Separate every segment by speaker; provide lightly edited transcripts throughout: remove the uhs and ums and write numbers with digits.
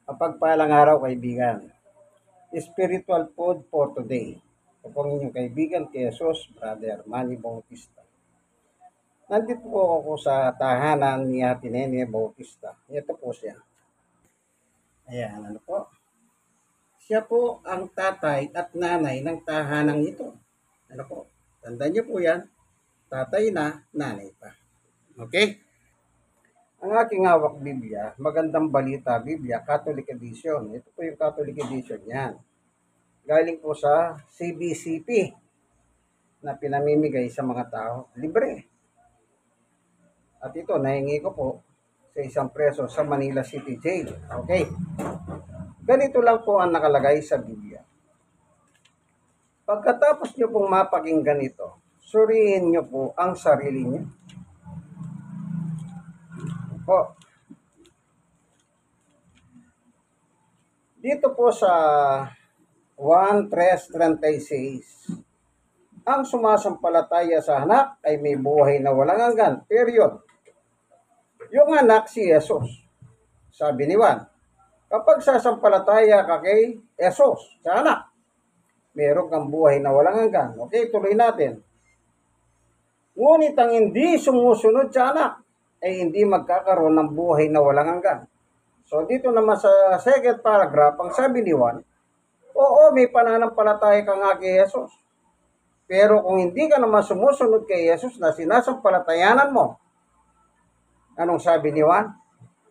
Speaker 1: Mapagpalang araw, kaibigan. Spiritual food for today. Ito po ang inyong kaibigan, kay Jesus, Brother Manny Bautista. Nandito po ako sa tahanan ni Ate Nene Bautista. Ito po siya. Ayan, ano po? Siya po ang tatay at nanay ng tahanang ito. Ano po? Tandaan niyo po yan. Tatay na, nanay pa. Okay? Ang aking hawak Biblia, Magandang Balita Biblia, Catholic Edition. Ito po yung Catholic Edition yan. Galing po sa CBCP na pinamimigay sa mga tao. Libre. At ito, nahingi ko po sa isang preso sa Manila City Jail. Okay. Ganito lang po ang nakalagay sa Biblia. Pagkatapos nyo pong mapakinggan ito, suriin nyo po ang sarili nyo. Po. Dito po sa 1:3:36, ang sumasampalataya sa anak ay may buhay na walang hanggan. Period. Yung anak si Jesus. Sabi ni Juan, kapag sasampalataya ka kay Jesus, sa anak, meron kang buhay na walang hanggan. Okay, tuloy natin. Ngunit ang hindi sumusunod sa anak ay hindi magkakaroon ng buhay na walang hanggan. So dito naman sa second paragraph, ang sabi ni Juan, oo, may pananampalataya ka nga kay Jesus. Pero kung hindi ka naman sumusunod kay Jesus na sinasampalatayanan mo, anong sabi ni Juan?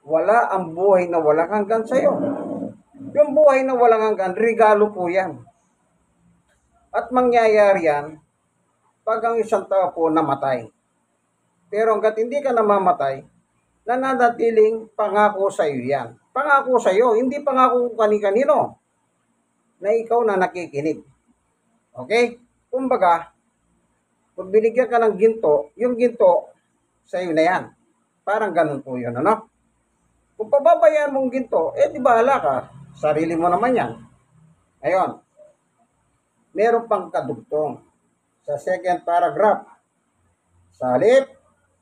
Speaker 1: Wala ang buhay na walang hanggan sa iyo. Yung buhay na walang hanggan, regalo po yan. At mangyayari yan pag ang isang tao po namatay. Pero hanggat hindi ka namamatay, nananatiling pangako sa iyo yan. Pangako sa iyo, hindi pangako kani-kanino na ikaw na nakikinig. Okay? Kumbaga, pag binigyan ka ng ginto, yung ginto sa iyo na yan. Parang ganun po yun, ano? Kung pababayaan mong ginto, di bahala ka. Sarili mo naman yan. Ayun. Meron pang kadugtong sa second paragraph. Sa halip,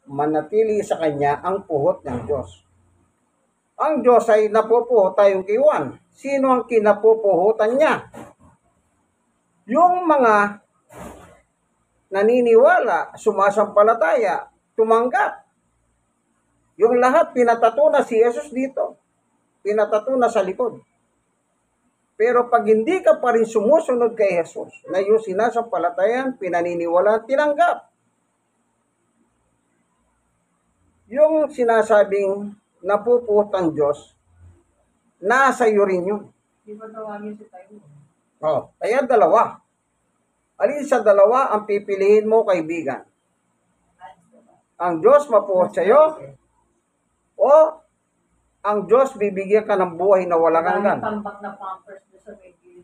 Speaker 1: manatili sa kanya ang puhot ng Diyos. Ang Diyos ay napupuhot tayong kay Juan. Sino ang kinapupuhutan niya? Yung mga naniniwala, sumasampalataya, tumanggap. Yung lahat pinatato na si Jesus dito. Pinatato na sa likod. Pero pag hindi ka pa rin sumusunod kay Jesus, na yung sinasampalatayan, pinaniniwalaan, tinanggap. Yung sinasabing napupuhot ang Diyos, nasa iyo rin yun.
Speaker 2: Di ba tawagin si tayo?
Speaker 1: Kaya dalawa. Alin sa dalawa ang pipiliin mo, kaibigan? Ang Diyos mapuhot sa iyo, o ang Diyos bibigyan ka ng buhay na walang hanggan?
Speaker 2: Tambak na pampers sa may gilid.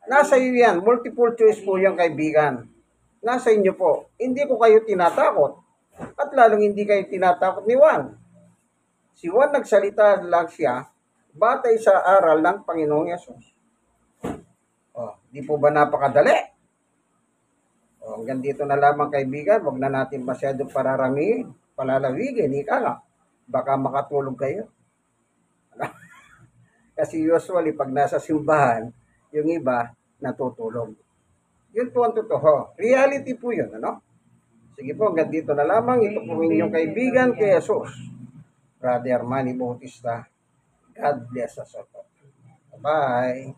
Speaker 1: Nasa iyo yan. Multiple choice po yan, kaibigan. Nasa inyo po. Hindi ko kayo tinatakot. At lalong hindi kayo tinatakot ni Juan. Si Juan nagsalita lang siya batay sa aral ng Panginoong Yesus. Di po ba napakadali? Hanggang dito na lamang, kaibigan. Huwag na natin masyado palalawigin. Ika nga. Baka makatulog kayo. Kasi usually, pag nasa simbahan, yung iba natutulog. Yun po ang totoo. Reality po yun, ano? Sige po, hanggang dito na lamang. Ito po inyong kaibigan kay Jesus, Brother Manny Bautista. God bless us all. Bye.